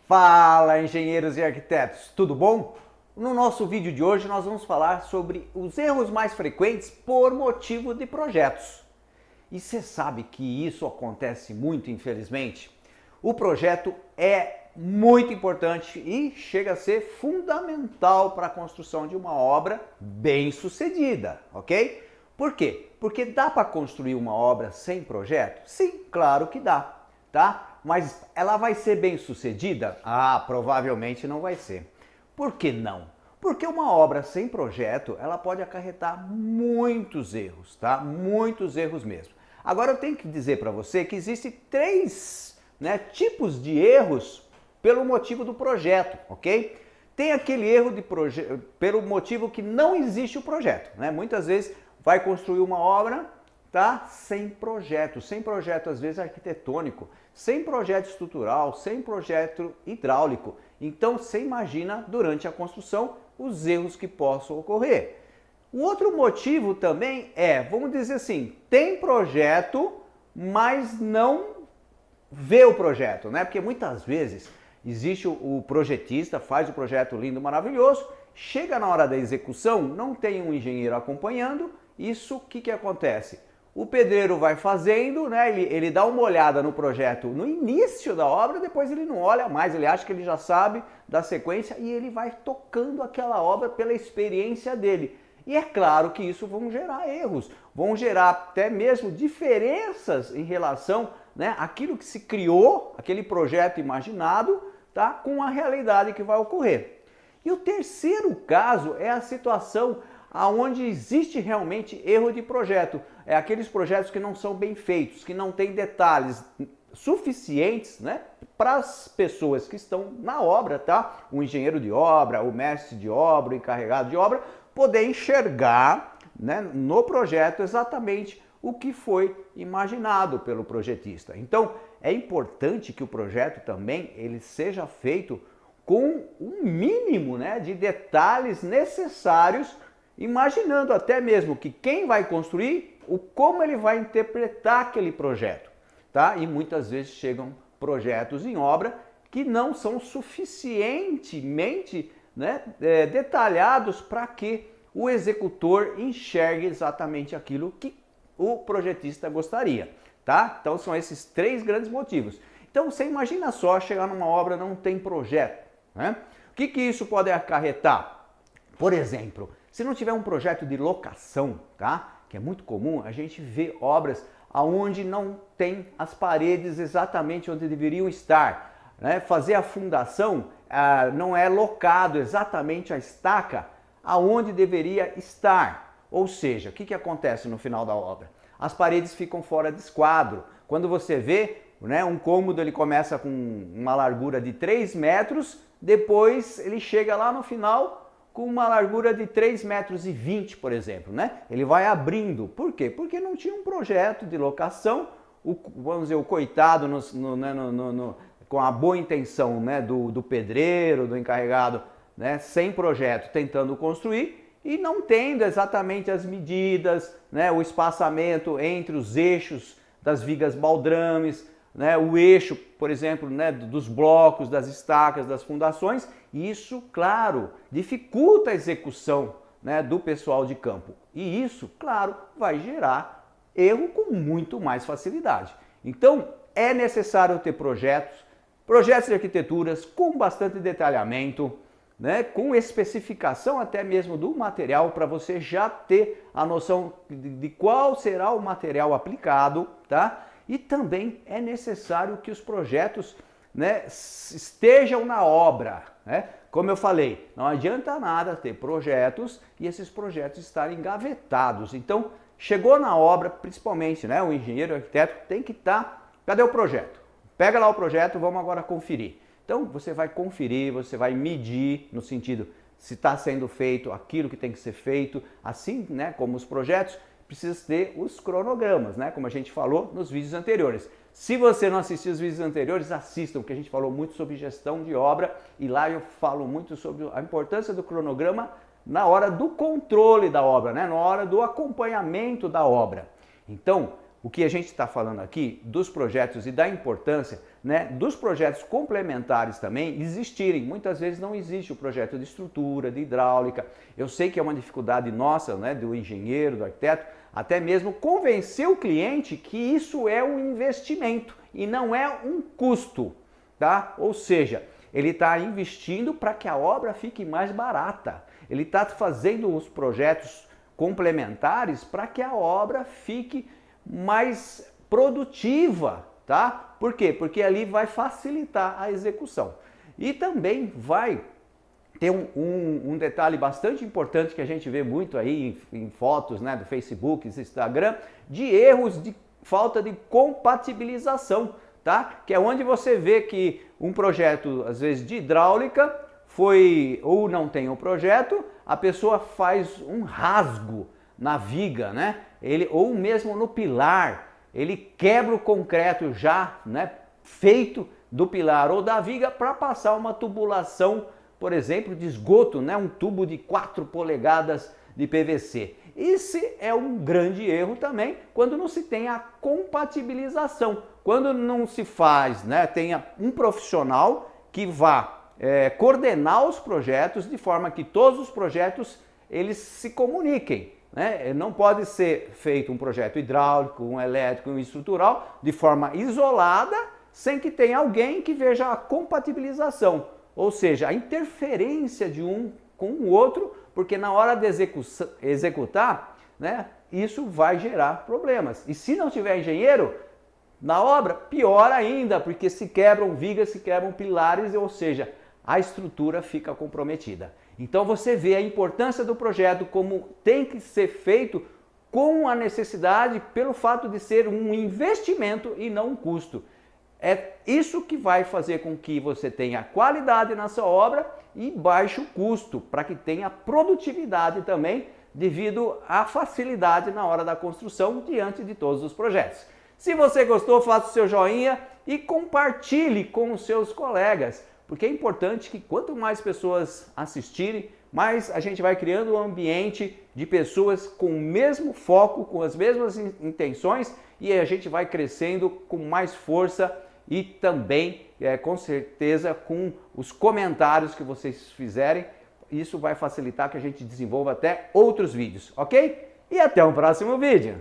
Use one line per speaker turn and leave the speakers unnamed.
Fala, engenheiros e arquitetos, tudo bom? No nosso vídeo de hoje nós vamos falar sobre os erros mais frequentes por motivo de projetos. E você sabe que isso acontece muito, infelizmente? O projeto é muito importante e chega a ser fundamental para a construção de uma obra bem-sucedida, ok? Por quê? Porque dá para construir uma obra sem projeto? Sim, claro que dá, tá? Mas ela vai ser bem-sucedida? Ah, provavelmente não vai ser. Por que não? Porque uma obra sem projeto, ela pode acarretar muitos erros, tá? Muitos erros mesmo. Agora eu tenho que dizer para você que existem três tipos de erros pelo motivo do projeto, ok? Tem aquele erro de pelo motivo que não existe o projeto, né? Muitas vezes vai construir uma obra, tá? Sem projeto às vezes arquitetônico, sem projeto estrutural, sem projeto hidráulico. Então você imagina durante a construção os erros que possam ocorrer. O outro motivo também é, vamos dizer assim, tem projeto, mas não vê o projeto, né? Porque muitas vezes existe o projetista, faz o projeto lindo, maravilhoso, chega na hora da execução, não tem um engenheiro acompanhando, isso o que acontece? O pedreiro vai fazendo, né? Ele dá uma olhada no projeto no início da obra, depois ele não olha mais, ele acha que ele já sabe da sequência e ele vai tocando aquela obra pela experiência dele. E é claro que isso vão gerar erros, vão gerar até mesmo diferenças em relação, né, àquilo que se criou, aquele projeto imaginado, tá, com a realidade que vai ocorrer. E o terceiro caso é a situação onde existe realmente erro de projeto. É aqueles projetos que não são bem feitos, que não têm detalhes suficientes, né, para as pessoas que estão na obra, tá? O engenheiro de obra, o mestre de obra, o encarregado de obra, poder enxergar, né, no projeto exatamente o que foi imaginado pelo projetista. Então, é importante que o projeto também ele seja feito com um mínimo, né, de detalhes necessários, imaginando até mesmo que quem vai construir, como ele vai interpretar aquele projeto, tá? E muitas vezes chegam projetos em obra que não são suficientemente, né, detalhados para que o executor enxergue exatamente aquilo que o projetista gostaria, tá? Então são esses três grandes motivos. Então você imagina só chegar numa obra não tem projeto, né? O que isso pode acarretar? Por exemplo, se não tiver um projeto de locação, tá? Que é muito comum, a gente vê obras aonde não tem as paredes exatamente onde deveriam estar, né? Fazer a fundação não é locado exatamente a estaca aonde deveria estar. Ou seja, o que acontece no final da obra? As paredes ficam fora de esquadro. Quando você vê, né, um cômodo ele começa com uma largura de 3 metros, depois ele chega lá no final com uma largura de 3,20 metros, por exemplo, né? Ele vai abrindo. Por quê? Porque não tinha um projeto de locação. Vamos dizer, o coitado com a boa intenção, né, do pedreiro, do encarregado, né, sem projeto, tentando construir e não tendo exatamente as medidas, né, o espaçamento entre os eixos das vigas baldrames, né, o eixo, por exemplo, né, dos blocos, das estacas, das fundações. Isso, claro, dificulta a execução, né, do pessoal de campo. E isso, claro, vai gerar erro com muito mais facilidade. Então, é necessário ter projetos de arquiteturas com bastante detalhamento, né, com especificação até mesmo do material para você já ter a noção de qual será o material aplicado, tá? E também é necessário que os projetos, né, estejam na obra, né? Como eu falei, não adianta nada ter projetos e esses projetos estarem engavetados. Então, chegou na obra, principalmente, né, o engenheiro, o arquiteto tem que estar, cadê o projeto? Pega lá o projeto, vamos agora conferir. Então você vai conferir, você vai medir no sentido se está sendo feito aquilo que tem que ser feito, assim, né, como os projetos, precisa ter os cronogramas, né, como a gente falou nos vídeos anteriores. Se você não assistiu os vídeos anteriores, assistam, porque a gente falou muito sobre gestão de obra e lá eu falo muito sobre a importância do cronograma na hora do controle da obra, né, na hora do acompanhamento da obra. Então, O que a gente está falando aqui dos projetos e da importância, né, dos projetos complementares também existirem. Muitas vezes não existe o projeto de estrutura, de hidráulica. Eu sei que é uma dificuldade nossa, né, do engenheiro, do arquiteto, até mesmo convencer o cliente que isso é um investimento e não é um custo, tá? Ou seja, ele está investindo para que a obra fique mais barata. Ele está fazendo os projetos complementares para que a obra fique mais produtiva, tá? Por quê? Porque ali vai facilitar a execução. E também vai ter um detalhe bastante importante que a gente vê muito aí em fotos, né, do Facebook, do Instagram, de erros de falta de compatibilização, tá? Que é onde você vê que um projeto, às vezes de hidráulica, foi ou não tem o projeto, a pessoa faz um rasgo na viga, né? Ou mesmo no pilar, ele quebra o concreto já, né, feito do pilar ou da viga para passar uma tubulação, por exemplo, de esgoto, né, um tubo de 4 polegadas de PVC. Esse é um grande erro também quando não se tem a compatibilização, quando não se faz, né, tenha um profissional que vá coordenar os projetos de forma que todos os projetos eles se comuniquem. Né? Não pode ser feito um projeto hidráulico, um elétrico, um estrutural de forma isolada, sem que tenha alguém que veja a compatibilização, ou seja, a interferência de um com o outro, porque na hora de executar, né, isso vai gerar problemas. E se não tiver engenheiro na obra, pior ainda, porque se quebram vigas, se quebram pilares, ou seja, a estrutura fica comprometida. Então você vê a importância do projeto, como tem que ser feito com a necessidade, pelo fato de ser um investimento e não um custo. É isso que vai fazer com que você tenha qualidade na sua obra e baixo custo, para que tenha produtividade também, devido à facilidade na hora da construção diante de todos os projetos. Se você gostou, faça o seu joinha e compartilhe com os seus colegas, porque é importante que quanto mais pessoas assistirem, mais a gente vai criando um ambiente de pessoas com o mesmo foco, com as mesmas intenções, e a gente vai crescendo com mais força e também, com certeza, com os comentários que vocês fizerem. Isso vai facilitar que a gente desenvolva até outros vídeos, ok? E até o próximo vídeo!